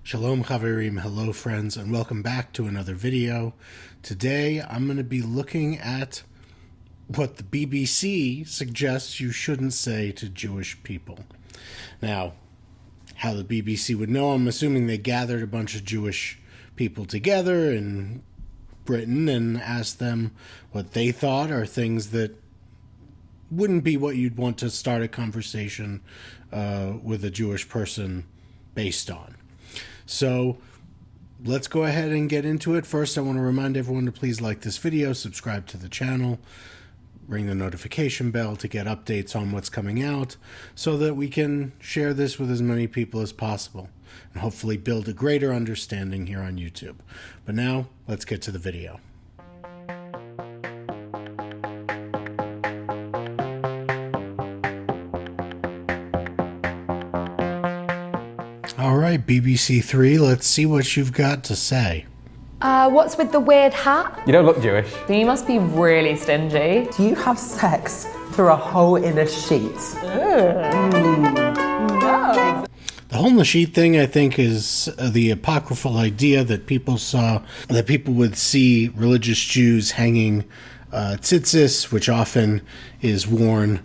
Shalom Chaverim, hello friends, and welcome back to another video. Today I'm going to be looking at what the BBC suggests you shouldn't say to Jewish people. Now, how the BBC would know, I'm assuming they gathered a bunch of Jewish people together in Britain and asked them what they thought are things that wouldn't be what you'd want to start a conversation with a Jewish person based on. So let's go ahead and get into it. First, I want to remind everyone to please like this video, subscribe to the channel, ring the notification bell to get updates on what's coming out so that we can share this with as many people as possible and hopefully build a greater understanding here on YouTube. But now, let's get to the video. All right, BBC Three, let's see what you've got to say. What's with the weird hat? You don't look Jewish. You must be really stingy. Do you have sex through a hole in a sheet? No. The hole in the sheet thing, I think, is the apocryphal idea that people would see religious Jews hanging tzitzis, which often is worn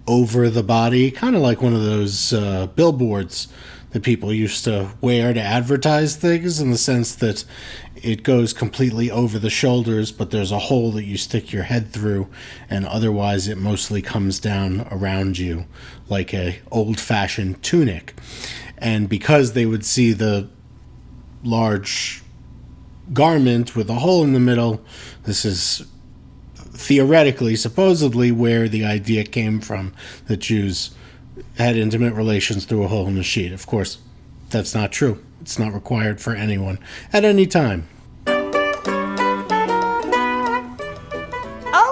over the body, kind of like one of those billboards that people used to wear to advertise things, in the sense that it goes completely over the shoulders, but there's a hole that you stick your head through, and otherwise it mostly comes down around you like a old-fashioned tunic. And because they would see the large garment with a hole in the middle, this is theoretically, supposedly, where the idea came from that Jews had intimate relations through a hole in the sheet. Of course, that's not true. It's not required for anyone at any time. Oh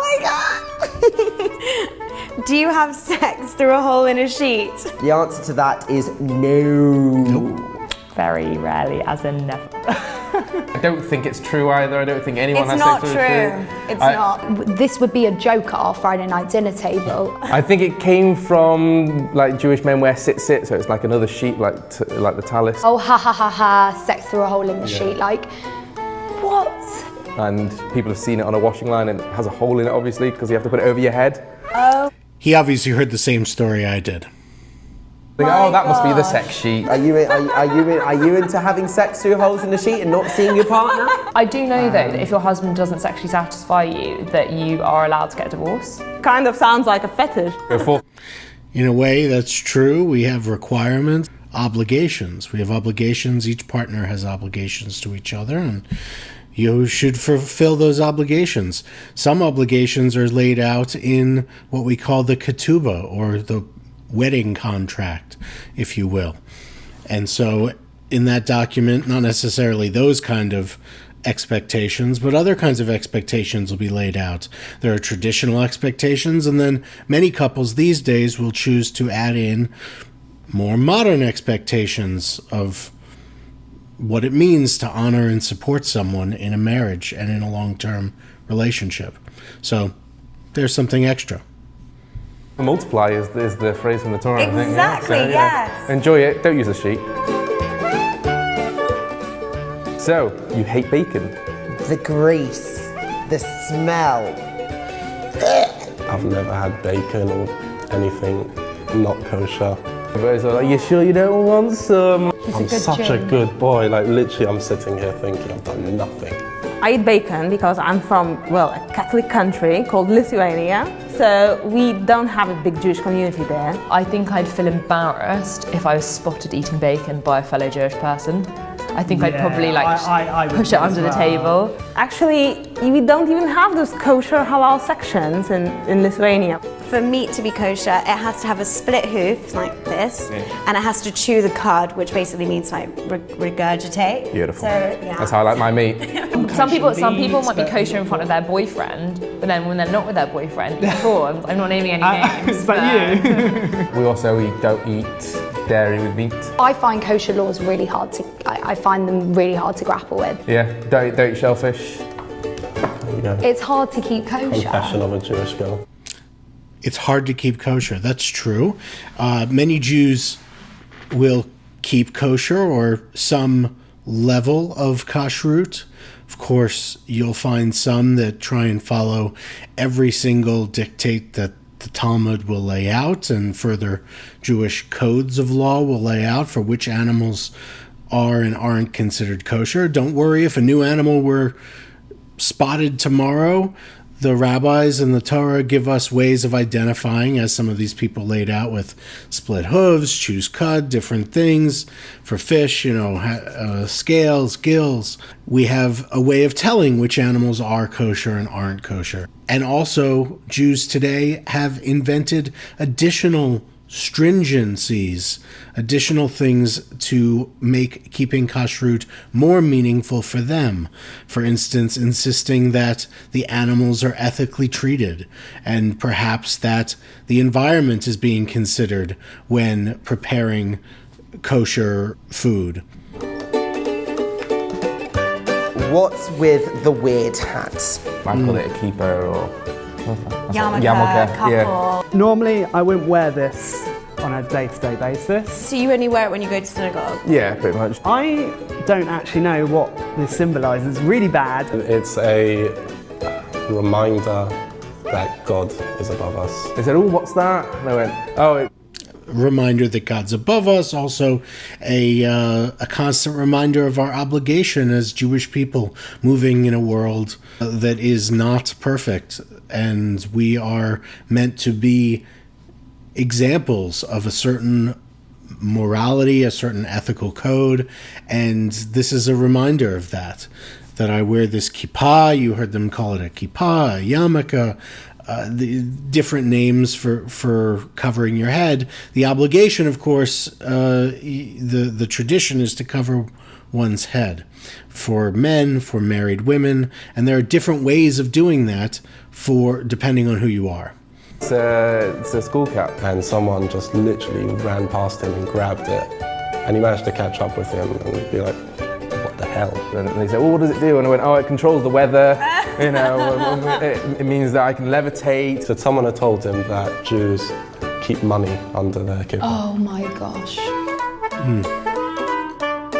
my god! Do you have sex through a hole in a sheet? The answer to that is no. Very rarely, as in never. I don't think it's true either. I don't think anyone It's has not sex true. It's not. This would be a joke at our Friday night dinner table. I think it came from, like, Jewish men wear sit-sit, so it's like another sheet, like the tallis. Oh, ha ha ha ha, sex through a hole in the sheet. Like, what? And people have seen it on a washing line, and it has a hole in it, obviously, because you have to put it over your head. Oh. He obviously heard the same story I did. Like, oh, that must be the sex sheet. Are you into having sex through holes in the sheet and not seeing your partner? I do know, though, that if your husband doesn't sexually satisfy you, that you are allowed to get a divorce. Kind of sounds like a fetish. In a way, that's true. We have requirements, obligations. We have obligations. Each partner has obligations to each other, and you should fulfill those obligations. Some obligations are laid out in what we call the ketubah, or the wedding contract, if you will. And so in that document, not necessarily those kind of expectations, but other kinds of expectations will be laid out. There are traditional expectations, and then many couples these days will choose to add in more modern expectations of what it means to honor and support someone in a marriage and in a long-term relationship. So there's something extra. Multiply is the phrase from the Torah, Exactly, I think. yes. Enjoy it, don't use a sheet. So, you hate bacon? The grease, the smell. I've never had bacon or anything not kosher. Everybody's like, you sure you don't want some? I'm such a good boy. Like, literally, I'm sitting here thinking I've done nothing. I eat bacon because I'm from, well, a Catholic country called Lithuania. So we don't have a big Jewish community there. I think I'd feel embarrassed if I was spotted eating bacon by a fellow Jewish person. I think I'd probably I push it under the table. Actually, we don't even have those kosher halal sections in Lithuania. For meat to be kosher, it has to have a split hoof, like this, and it has to chew the cud, which basically means like regurgitate. Beautiful. So, yeah. That's how I like my meat. Some people might be kosher in front of their boyfriend, but then when they're not with their boyfriend, I'm not naming any names. We also don't eat dairy with meat. I find kosher laws really hard to. I find them really hard to grapple with. Yeah, don't eat shellfish. There you go. It's hard to keep kosher. Confession of a Jewish girl. It's hard to keep kosher. That's true. Many Jews will keep kosher or some level of kashrut. Of course, you'll find some that try and follow every single dictate that the Talmud will lay out, and further Jewish codes of law will lay out for which animals are and aren't considered kosher. Don't worry, if a new animal were spotted tomorrow, the rabbis and the Torah give us ways of identifying, as some of these people laid out, with split hooves, choose cud, different things. For fish, scales, gills. We have a way of telling which animals are kosher and aren't kosher. And also, Jews today have invented additional stringencies, additional things to make keeping kashrut more meaningful for them. For instance, insisting that the animals are ethically treated, and perhaps that the environment is being considered when preparing kosher food. What's with the weird hats? I call it a kippah or Yarmulke, couple. Yeah. Normally, I wouldn't wear this on a day-to-day basis. So you only wear it when you go to synagogue? Yeah, pretty much. I don't actually know what this symbolises. It's really bad. It's a reminder that God is above us. They said, "Oh, what's that?" And I went, "Oh." Reminder that God's above us, also a constant reminder of our obligation as Jewish people moving in a world that is not perfect, and we are meant to be examples of a certain morality, a certain ethical code, and this is a reminder of that I wear this kippah. You heard them call it a kippah, a yarmulke, the different names for covering your head. The obligation, of course, the tradition is to cover one's head for men, for married women, and there are different ways of doing that depending on who you are. It's a school cap. And someone just literally ran past him and grabbed it, and he managed to catch up with him and be like, what the hell? And they said, "Well, what does it do?" And I went, "Oh, it controls the weather. It means that I can levitate." So someone had told him that Jews keep money under their kippah. Oh my gosh.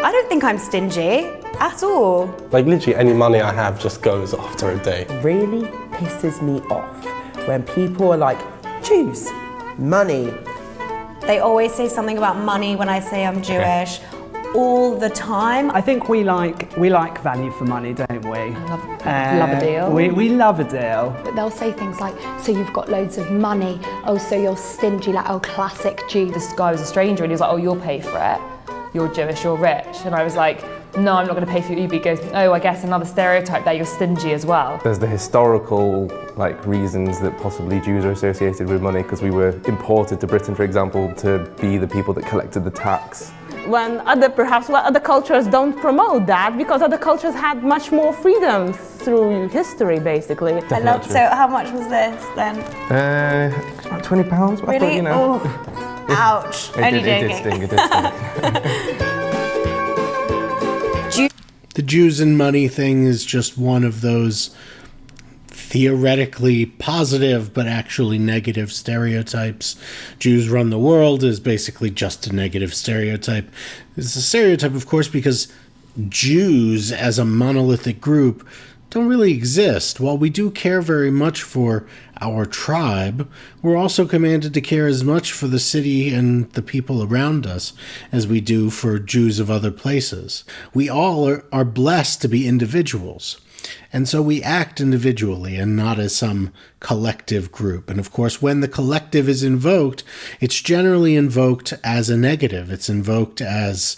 I don't think I'm stingy at all. Like literally any money I have just goes after a day. Really pisses me off when people are like, Jews, money. They always say something about money when I say I'm Jewish. All the time. I think we like value for money, don't we? Love a deal. We love a deal. But they'll say things like, so you've got loads of money, oh, so you're stingy, like, oh, classic Jew. This guy was a stranger and he was like, "Oh, you'll pay for it. You're Jewish, you're rich." And I was like, "No, I'm not going to pay for your Uber." He goes, "Oh, I guess another stereotype there, you're stingy as well." There's the historical reasons that possibly Jews are associated with money, because we were imported to Britain, for example, to be the people that collected the tax. When other cultures don't promote that, because other cultures had much more freedom through history, basically. So how much was this then? About £20. But Really? I thought, Oh, ouch. Only joking. It did sting. The Jews and money thing is just one of those theoretically positive but actually negative stereotypes. Jews run the world is basically just a negative stereotype. It's a stereotype, of course, because Jews as a monolithic group don't really exist. While we do care very much for our tribe, we're also commanded to care as much for the city and the people around us as we do for Jews of other places. We all are blessed to be individuals. And so we act individually and not as some collective group. And of course, when the collective is invoked, it's generally invoked as a negative. It's invoked as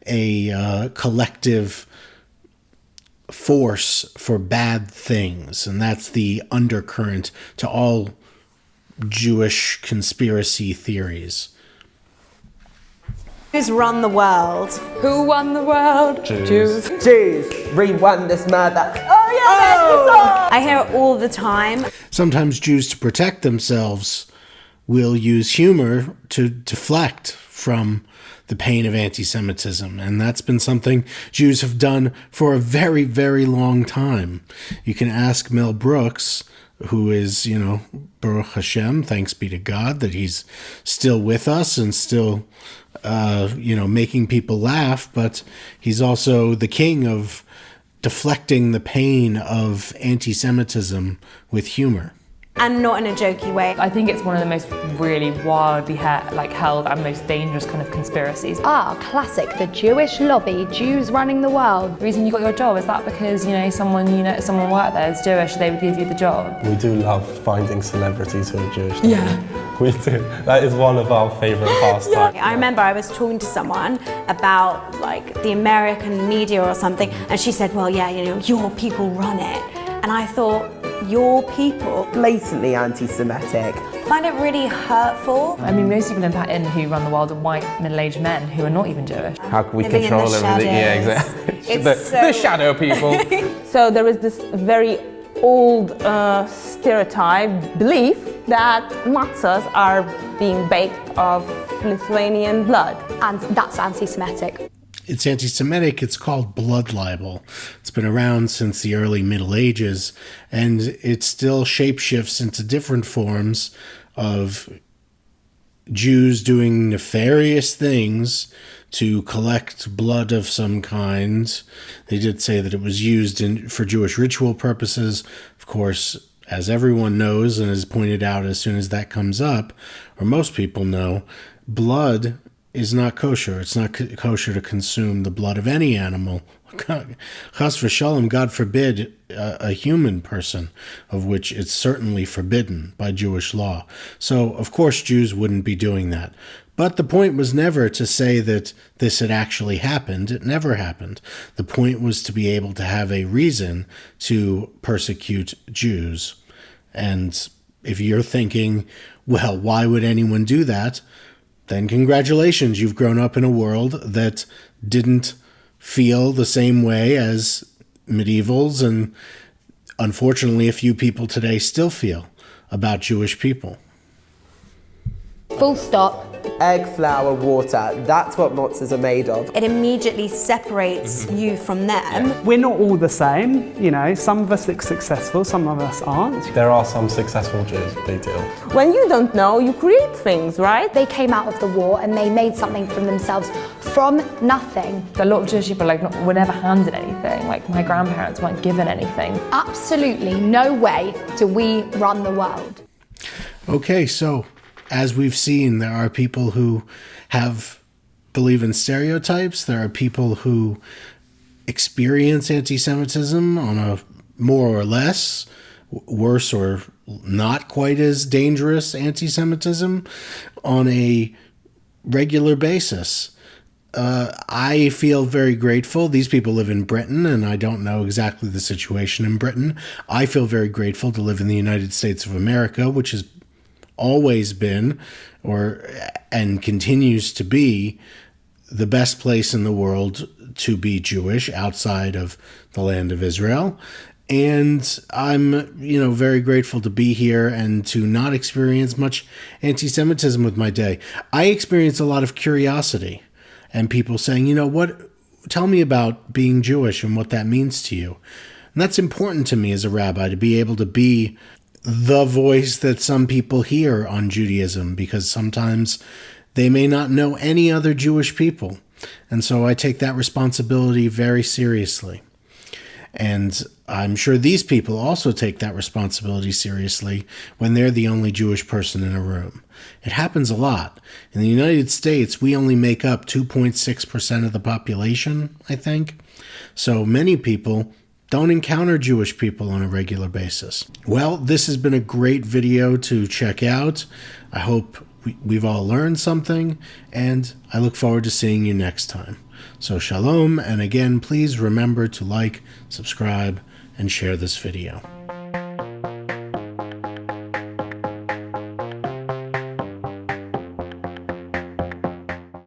a collective force for bad things. And that's the undercurrent to all Jewish conspiracy theories. Jews run the world. Who won the world? Jews. Jews, we won this murder. Oh yeah, I hear it all the time. Sometimes Jews, to protect themselves, will use humor to deflect from the pain of anti-Semitism. And that's been something Jews have done for a very, very long time. You can ask Mel Brooks, who is, Baruch Hashem, thanks be to God that he's still with us and still making people laugh, but he's also the king of deflecting the pain of anti-Semitism with humor. And not in a jokey way. I think it's one of the most really wildly held and most dangerous kind of conspiracies. Classic, the Jewish lobby, Jews running the world. The reason you got your job, is that because someone worked there is Jewish, they would give you the job? We do love finding celebrities who are Jewish. Yeah. We do. That is one of our favourite pastimes. I remember I was talking to someone about the American media or something, and she said, well, yeah, your people run it. And I thought, your people? Blatantly anti-Semitic. I find it really hurtful. I mean, most people in who run the world are white, middle-aged men who are not even Jewish. How can we Living in control the everything? shadows. Yeah, exactly. It's the shadow people. So there is this very old stereotype belief that matzahs are being baked of Lithuanian blood. And that's anti-Semitic. It's anti-Semitic. It's called blood libel. It's been around since the early Middle Ages, and it still shapeshifts into different forms of Jews doing nefarious things to collect blood of some kind. They did say that it was used for Jewish ritual purposes. Of course, as everyone knows and is pointed out as soon as that comes up, or most people know, blood is not kosher. It's not kosher to consume the blood of any animal. Chas v'shalom, God forbid, a human person, of which it's certainly forbidden by Jewish law. So, of course, Jews wouldn't be doing that. But the point was never to say that this had actually happened. It never happened. The point was to be able to have a reason to persecute Jews. And if you're thinking, well, why would anyone do that? Then congratulations, you've grown up in a world that didn't feel the same way as medievals, and unfortunately a few people today still feel about Jewish people. Full stop. Egg, flour, water, that's what matzahs are made of. It immediately separates you from them. We're not all the same, some of us are successful, some of us aren't. There are some successful Jews, big deal. When you don't know, you create things, right? They came out of the war and they made something from themselves from nothing. A lot of Jewish people were never handed anything. My grandparents weren't given anything. Absolutely no way do we run the world. Okay, so as we've seen, there are people who believe in stereotypes. There are people who experience anti-Semitism on a more or less worse or not quite as dangerous anti-Semitism on a regular basis. I feel very grateful. These people live in Britain, and I don't know exactly the situation in Britain. I feel very grateful to live in the United States of America, which has always been and continues to be the best place in the world to be Jewish outside of the land of Israel. And I'm, very grateful to be here and to not experience much anti-Semitism with my day. I experience a lot of curiosity and people saying, tell me about being Jewish and what that means to you. And that's important to me as a rabbi, to be able to be the voice that some people hear on Judaism, because sometimes they may not know any other Jewish people. And so I take that responsibility very seriously. And I'm sure these people also take that responsibility seriously when they're the only Jewish person in a room. It happens a lot. In the United States, we only make up 2.6% of the population, I think. So many people don't encounter Jewish people on a regular basis. Well, this has been a great video to check out. I hope we've all learned something, and I look forward to seeing you next time. So shalom, and again, please remember to like, subscribe, and share this video.